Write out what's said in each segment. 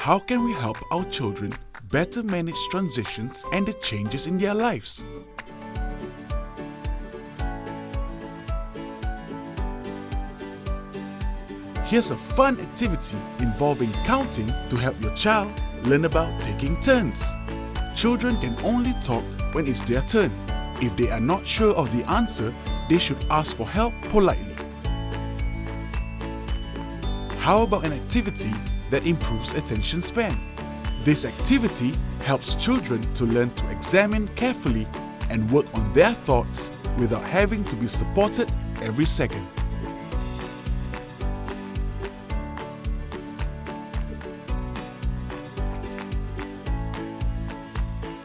How can we help our children better manage transitions and the changes in their lives? Here's a fun activity involving counting to help your child learn about taking turns. Children can only talk when it's their turn. If they are not sure of the answer, they should ask for help politely. How about an activity that improves attention span? This activity helps children to learn to examine carefully and work on their thoughts without having to be supported every second.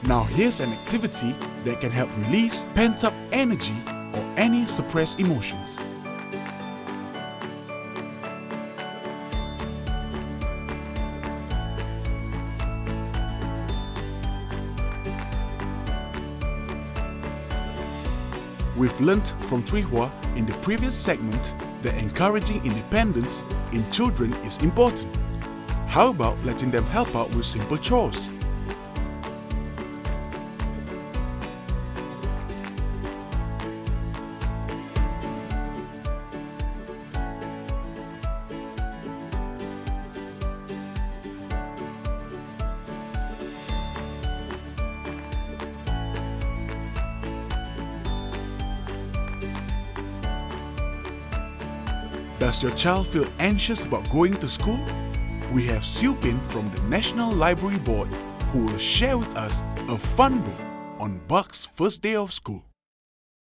Now here's an activity that can help release pent-up energy or any suppressed emotions. We've learnt from Tree Hua in the previous segment that encouraging independence in children is important. How about letting them help out with simple chores? Does your child feel anxious about going to school? We have Siu Pin from the National Library Board who will share with us a fun book on Buck's first day of school.